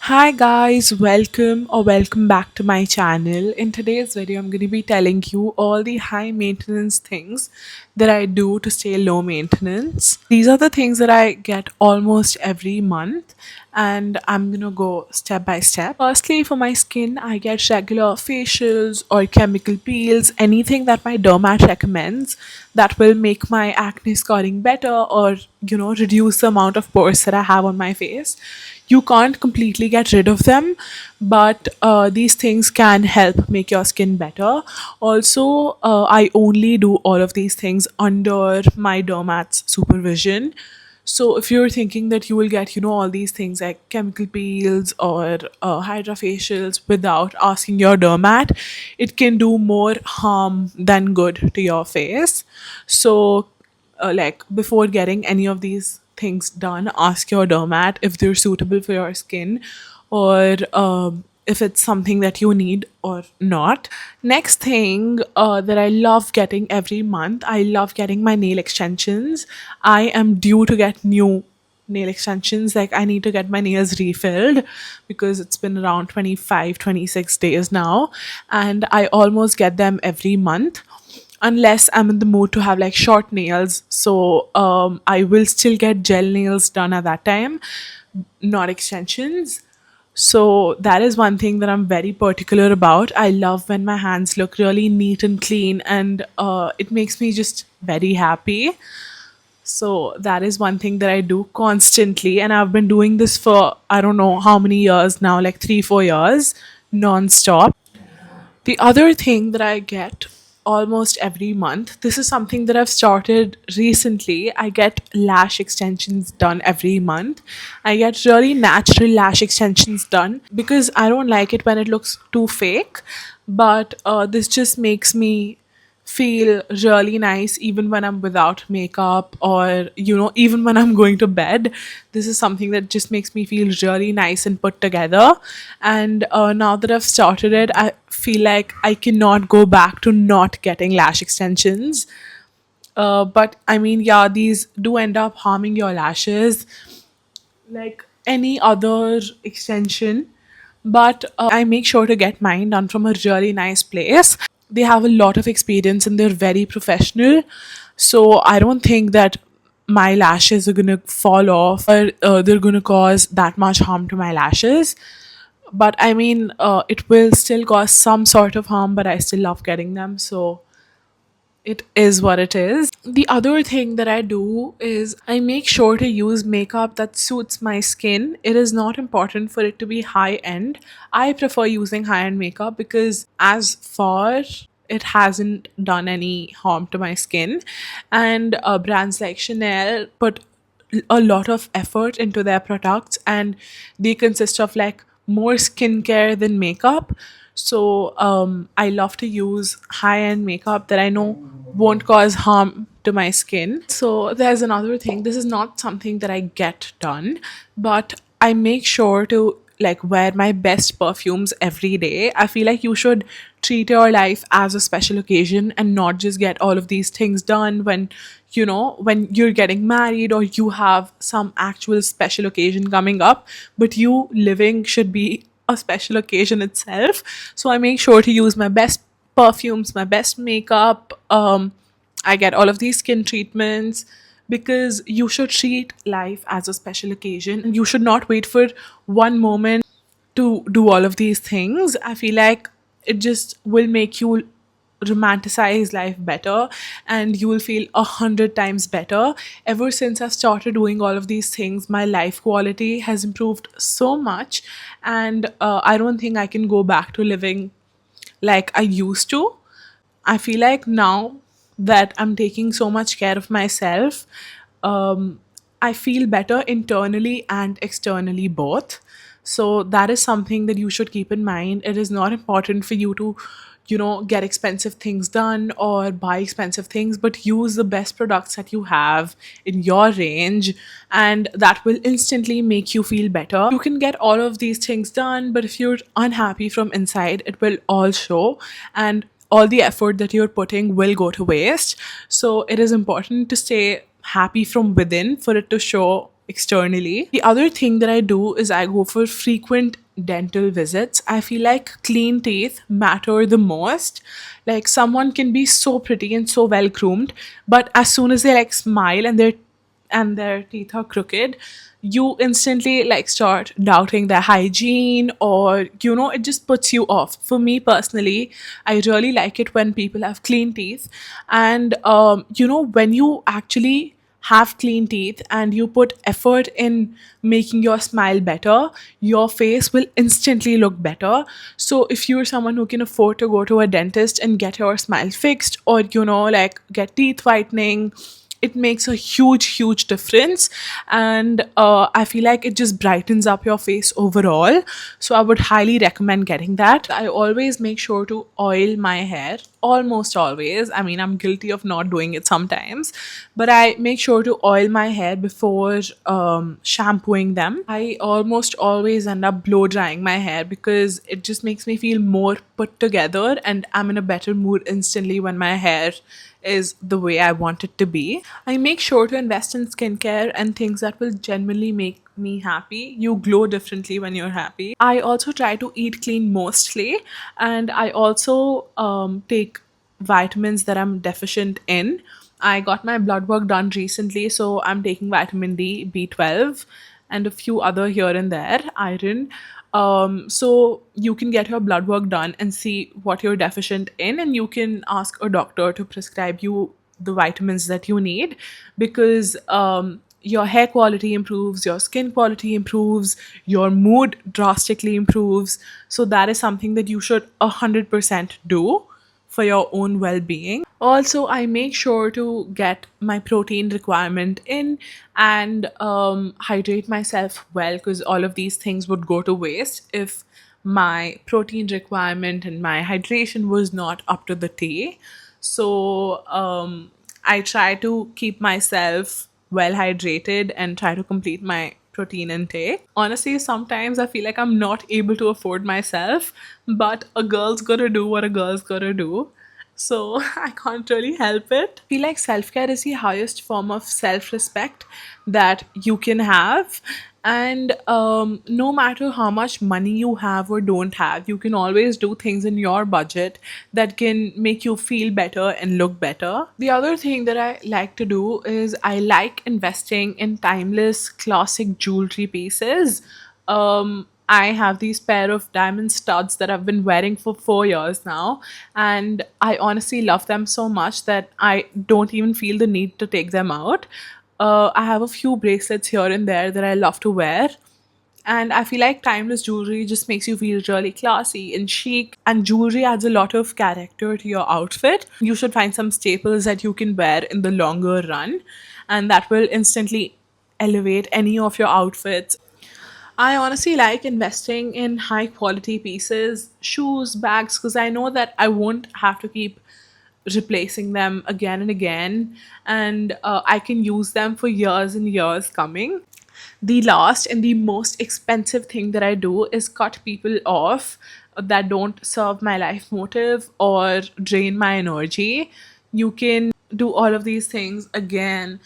Hi guys, welcome back to my channel. In today's video, I'm going to be telling you all the high maintenance things that I do to stay low maintenance. These are the things that I get almost every month, and I'm going to go step by step. Firstly, for my skin, I get regular facials or chemical peels, anything that my dermat recommends that will make my acne scarring better or reduce the amount of pores that I have on my face. You can't completely get rid of them, but these things can help make your skin better. Also, I only do all of these things under my dermat's supervision. So if you're thinking that you will get, all these things like chemical peels or hydrofacials without asking your dermat, it can do more harm than good to your face. So like before getting any of these things done, ask your dermat if they're suitable for your skin, or if it's something that you need or not. Next thing that I love getting every month, I love getting my nail extensions. I am due to get new nail extensions. Like, I need to get my nails refilled because it's been around 25, 26 days now, and I almost get them every month unless I'm in the mood to have like short nails. So I will still get gel nails done at that time, not extensions. So that is one thing that I'm very particular about. I love when my hands look really neat and clean, and it makes me just very happy. So that is one thing that I do constantly, and I've been doing this for I don't know how many years now, like 3, 4 years, non-stop. The other thing that I get almost every month, this is something that I've started recently. I get lash extensions done every month. I get really natural lash extensions done because I don't like it when it looks too fake. But this just makes me feel really nice even when I'm without makeup, or even when I'm going to bed. This is something that just makes me feel really nice and put together. And now that I've started it, I feel like I cannot go back to not getting lash extensions. But I mean, yeah, these do end up harming your lashes like any other extension. But I make sure to get mine done from a really nice place. They have a lot of experience and they're very professional. So I don't think that my lashes are gonna fall off, or they're gonna cause that much harm to my lashes. But I mean, it will still cause some sort of harm, but I still love getting them. So it is what it is. The other thing that I do is I make sure to use makeup that suits my skin. It is not important for it to be high end. I prefer using high end makeup because, as far, it hasn't done any harm to my skin. And brands like Chanel put a lot of effort into their products, and they consist of like more skincare than makeup. So I love to use high end makeup that I know won't cause harm to my skin. So there's another thing. This is not something that I get done, but I make sure to like wear my best perfumes every day. I feel like you should treat your life as a special occasion and not just get all of these things done when when you're getting married or you have some actual special occasion coming up. But you living should be a special occasion itself. So I make sure to use my best perfumes, my best makeup. I get all of these skin treatments because you should treat life as a special occasion, and you should not wait for one moment to do all of these things. I feel like it just will make you romanticize life better, and you will feel 100 times better. Ever since I've started doing all of these things, my life quality has improved so much, and I don't think I can go back to living like I used to. I feel like now that I'm taking so much care of myself, um, I feel better internally and externally both. So that is something that you should keep in mind. It is not important for you to, get expensive things done or buy expensive things, but use the best products that you have in your range, and that will instantly make you feel better. You can get all of these things done, but if you're unhappy from inside, it will all show, and all the effort that you're putting will go to waste. So it is important to stay happy from within for it to show externally. The other thing that I do is I go for frequent dental visits. I feel like clean teeth matter the most. Like someone can be so pretty and so well groomed, but as soon as they like smile and their teeth are crooked, you instantly like start doubting their hygiene, or it just puts you off. For me personally, I really like it when people have clean teeth. And when you actually have clean teeth and you put effort in making your smile better, your face will instantly look better. So if you're someone who can afford to go to a dentist and get your smile fixed, or like get teeth whitening, it makes a huge difference. And I feel like it just brightens up your face overall. So I would highly recommend getting that. I always make sure to oil my hair, almost always. I mean, I'm guilty of not doing it sometimes, but I make sure to oil my hair before shampooing them. I almost always end up blow drying my hair because it just makes me feel more put together, and I'm in a better mood instantly when my hair is the way I want it to be. I make sure to invest in skincare and things that will genuinely make me happy. You glow differently when you're happy. I also try to eat clean mostly, and I also take vitamins that I'm deficient in. I got my blood work done recently, so I'm taking vitamin D, B12, and a few other here and there, iron. So you can get your blood work done and see what you're deficient in, and you can ask a doctor to prescribe you the vitamins that you need, because your hair quality improves, your skin quality improves, your mood drastically improves. So that is something that you should 100% do for your own well-being. Also, I make sure to get my protein requirement in, and hydrate myself well, because all of these things would go to waste if my protein requirement and my hydration was not up to the T. So I try to keep myself well hydrated and try to complete my protein intake. Honestly, sometimes I feel like I'm not able to afford myself, but a girl's gotta do what a girl's gotta do. So I can't really help it. I feel like self care is the highest form of self respect that you can have. And no matter how much money you have or don't have, you can always do things in your budget that can make you feel better and look better. The other thing that I like to do is I like investing in timeless classic jewelry pieces. I have these pair of diamond studs that I've been wearing for 4 years now, and I honestly love them so much that I don't even feel the need to take them out. I have a few bracelets here and there that I love to wear, and I feel like timeless jewelry just makes you feel really classy and chic, and jewelry adds a lot of character to your outfit. You should find some staples that you can wear in the longer run, and that will instantly elevate any of your outfits. I honestly like investing in high quality pieces, shoes, bags, because I know that I won't have to keep replacing them again and again, and I can use them for years and years coming. The last and the most expensive thing that I do is cut people off that don't serve my life motive or drain my energy. You can do all of these things again.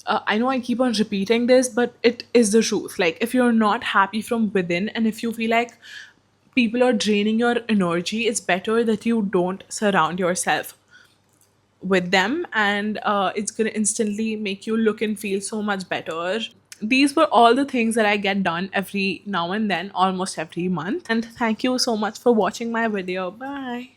I know I keep on repeating this, but it is the truth. Like, if you're not happy from within, and if you feel like people are draining your energy, it's better that you don't surround yourself with them, and it's gonna instantly make you look and feel so much better. These were all the things that I get done every now and then, almost every month. And thank you so much for watching my video. Bye.